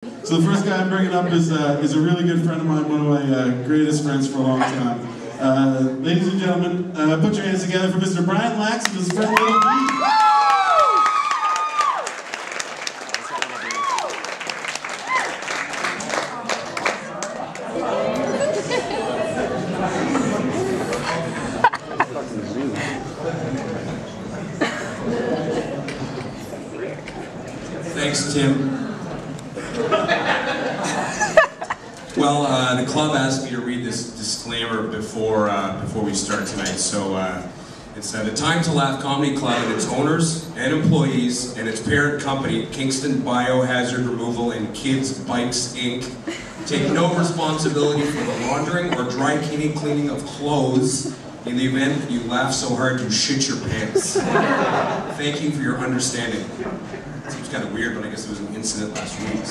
So the first guy I'm bringing up is a really good friend of mine, one of my greatest friends for a long time. Ladies and gentlemen, put your hands together for Mr. Brian Lax and his friend Little B. Thanks, Tim. Well, the club asked me to read this disclaimer before we start tonight. So it's the Time to Laugh Comedy Club and its owners and employees and its parent company, Kingston Biohazard Removal and Kids Bikes Inc., take no responsibility for the laundering or dry cleaning of clothes in the event that you laugh so hard you shit your pants. Thank you for your understanding. Seems kind of weird, but I guess there was an incident last week.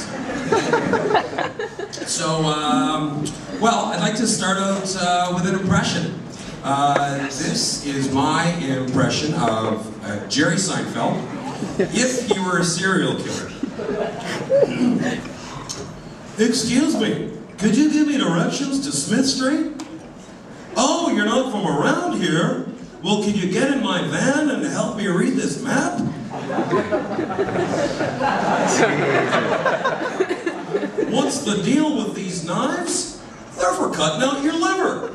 So, well, I'd like to start out with an impression. This is my impression of Jerry Seinfeld, if he were a serial killer. Excuse me, could you give me directions to Smith Street? Oh, you're not from around here? Well, can you get in my van and help me read this map? What's the deal with these knives? They're for cutting out your liver.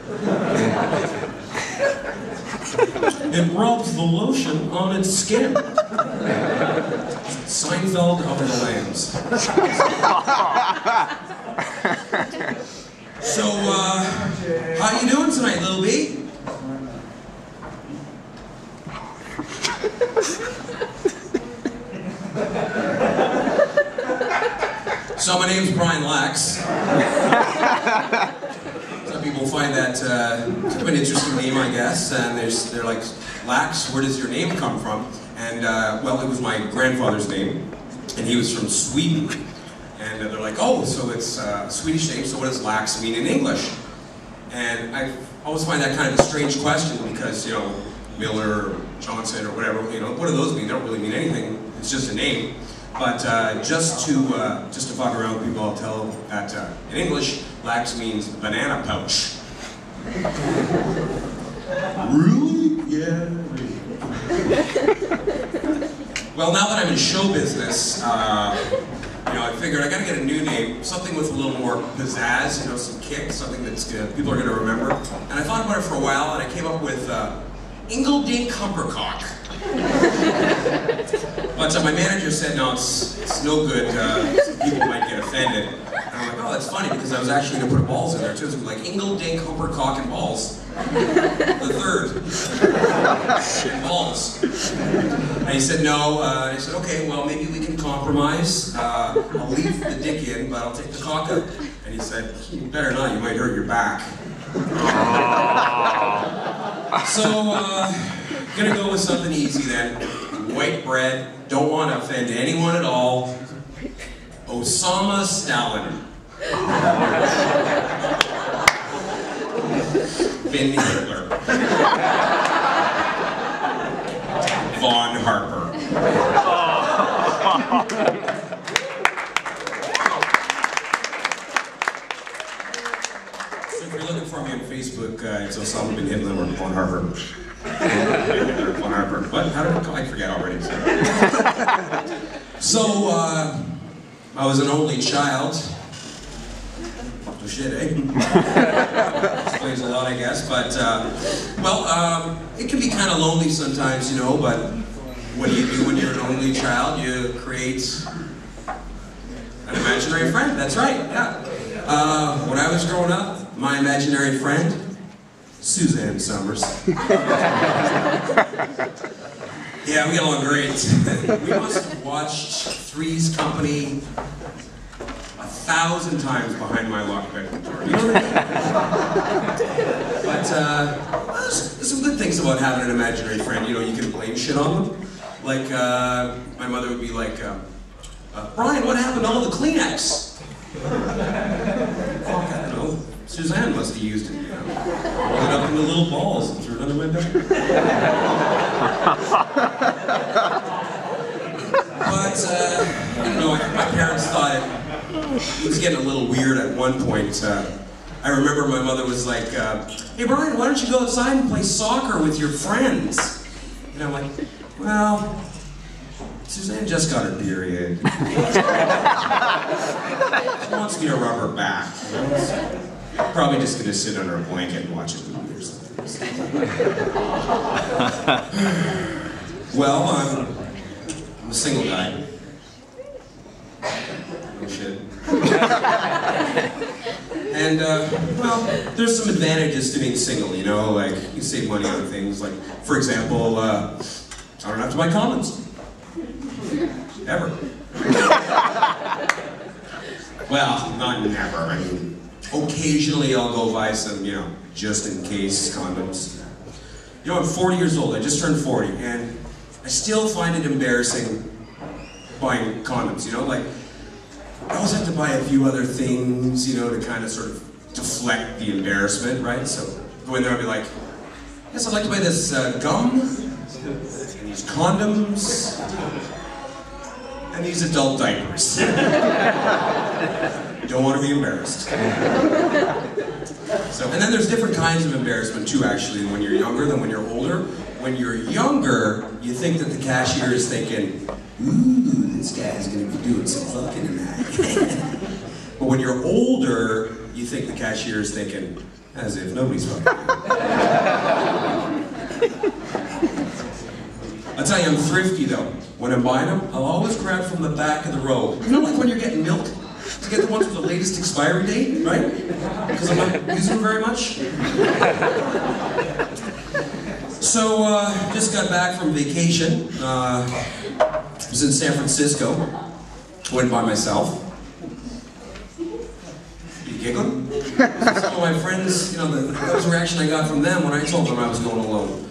It rubs the lotion on its skin. Seinfeld of the Lambs. So, how you doing tonight, Little B? So my name's Brian Lax. Some people find that kind of an interesting name, I guess, and they're like, Lax, where does your name come from? And well, it was my grandfather's name, and he was from Sweden. And they're like, oh, so it's a Swedish name, so what does Lax mean in English? And I always find that kind of a strange question because, you know, Miller or Johnson or whatever, you know, what do those mean? They don't really mean anything. It's just a name. But just to fuck around with people, I'll tell them that in English, Lax means banana pouch. Really? Yeah. Well, now that I'm in show business, you know, I figured I gotta get a new name, something with a little more pizzazz, you know, some kick, something that's people are gonna remember. And I thought about it for a while, and I came up with Ingeldink Humpercock. But my manager said, no, it's no good, some people might get offended. And I'm like, oh, that's funny, because I was actually going to put balls in there too. So it was like Ingeldink, Humpercock, and balls. The third. And balls. And he said, no. I said, okay, well, maybe we can compromise. I'll leave the dick in, but I'll take the cock out. And he said, you better not, you might hurt your back. So, gonna go with something easy then. White bread, don't want to offend anyone at all. Osama Stalin. Finn Hitler. Von Harper. So if you're looking for me on Facebook, it's Osama bin Hitler or Von Harper. Von Harper. What? How did it go? I forget already. So, I was an only child. Oh shit, eh? Explains a lot, I guess. But, well, it can be kind of lonely sometimes, you know, but what do you do when you're an only child? You create an imaginary friend. That's right, yeah. When I was growing up, my imaginary friend, Suzanne Summers. Yeah, we get along great. We must have watched Three's Company 1,000 times behind my locked bedroom door. You know what I mean? But well, there's some good things about having an imaginary friend. You know, you can blame shit on them. Like, my mother would be like, Brian, what happened to all the Kleenex? I don't know. Suzanne must have used it, you know. Rolled it up into little balls and threw it under my bed. But, I don't know, my parents thought it It was getting a little weird at one point. I remember my mother was like, hey Brian, why don't you go outside and play soccer with your friends? And I'm like, well, Suzanne just got her period. She wants me to rub her back. Probably just gonna sit under a blanket and watch a movie or something. Well, I'm a single guy. Oh shit. And, well, there's some advantages to being single, you know, like, you save money on things, like, for example, I don't have to buy condoms. Ever. Well, not never, I mean, occasionally I'll go buy some, you know, just in case condoms. You know, I'm 40 years old, I just turned 40, and I still find it embarrassing buying condoms, you know, like, I always have to buy a few other things, you know, to kind of sort of deflect the embarrassment, right? So go in there and be like, yes, I'd like to buy this gum, and these condoms, and these adult diapers. Don't want to be embarrassed. So, and then there's different kinds of embarrassment too, actually, when you're younger than when you're older. When you're younger, you think that the cashier is thinking, ooh, this guy's gonna be doing some fucking tonight. But when you're older, you think the cashier is thinking, as if nobody's fucking. I'll tell you, I'm thrifty though. When I'm buying them, I'll always grab from the back of the row. You know, like when you're getting milk? To get the ones with the latest expiry date, right? Because I'm not using them very much. So, just got back from vacation. I was in San Francisco. Went by myself. You giggling? Some of my friends, you know, that was the reaction I got from them when I told them I was going alone.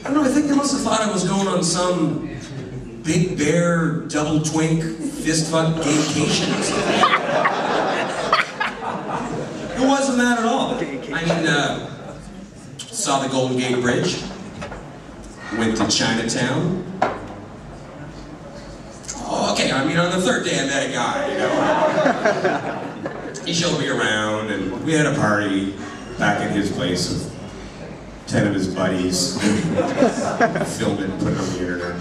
I don't know, I think they must have thought I was going on some big bear, double twink, fist fuck vacation or something. It wasn't that at all. I mean, saw the Golden Gate Bridge. Went to Chinatown. Oh, okay, I mean, on the third day I met a guy, you know. He showed me around, and we had a party back at his place with 10 of his buddies. Filmed it and put it on the internet.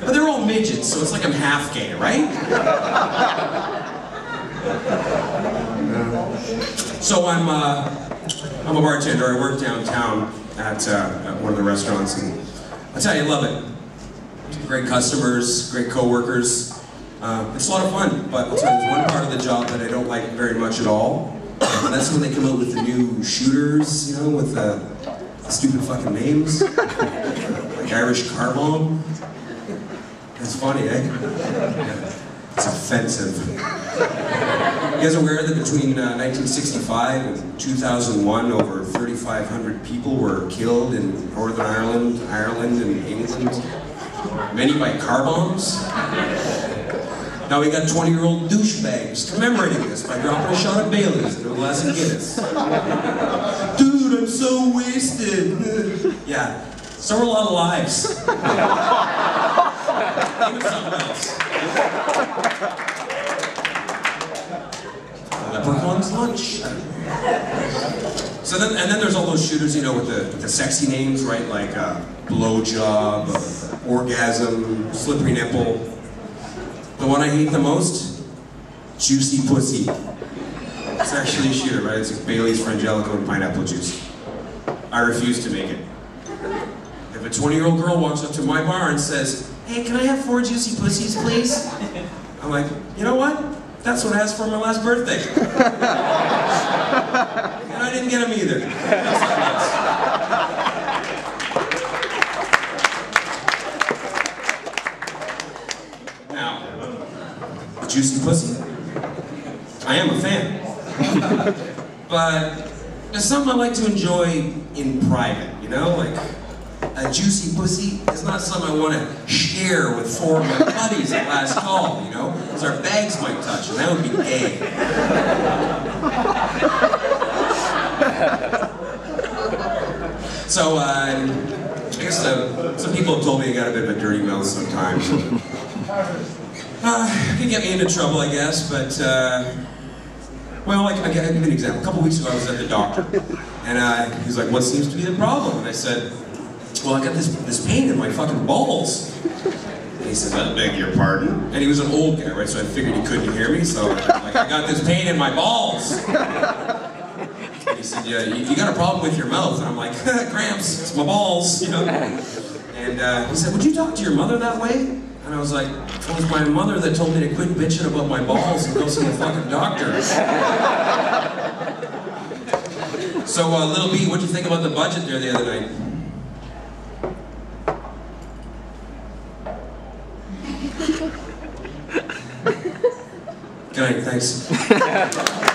But they're all midgets, so it's like I'm half gay, right? So I'm a bartender. I work downtown at one of the restaurants, and I tell you, I love it. Great customers, great co-workers. It's a lot of fun, but I'll tell you, there's one part of the job that I don't like very much at all, and that's when they come out with the new shooters, you know, with the stupid fucking names, like Irish Car Bomb. It's funny, eh? Yeah. It's offensive. You guys are aware that between 1965 and 2001, over 3,500 people were killed in Northern Ireland, and England, many by car bombs? Now we got 20-year-old douchebags commemorating this by dropping a shot of Bailey's into a glass of Guinness. Dude, I'm so wasted. Yeah, so are a lot of lives. Even something else. Leprechaun's lunch. So then, and then there's all those shooters, you know, with the sexy names, right? Like blowjob, orgasm, slippery nipple. The one I hate the most, juicy pussy. It's actually a shooter, right? It's like Bailey's, Frangelico, and pineapple juice. I refuse to make it. If a 20-year-old girl walks up to my bar and says, hey, can I have 4 juicy pussies, please? I'm like, you know what? That's what I asked for my last birthday. And I didn't get them either. Now, juicy pussy. I am a fan. But it's something I like to enjoy in private, you know? Like, a juicy pussy is not something I want to share with 4 of my buddies at last call, you know? Because our bags might touch, and that would be gay. So, I guess some people have told me I got a bit of a dirty mouth sometimes. I Could get me into trouble, I guess, but, well, I'll give you an example. A couple weeks ago, I was at the doctor, and he was like, what seems to be the problem? And I said, well, I got this pain in my fucking balls. And he said, I beg your pardon? And he was an old guy, right, so I figured he couldn't hear me, so like, I got this pain in my balls. And he said, yeah, you got a problem with your mouth. And I'm like, cramps, it's my balls, you know. And he said, would you talk to your mother that way? And I was like, it was my mother that told me to quit bitching about my balls and go see a fucking doctor. So, Little B, what'd you think about the budget there the other night? Good night, thanks.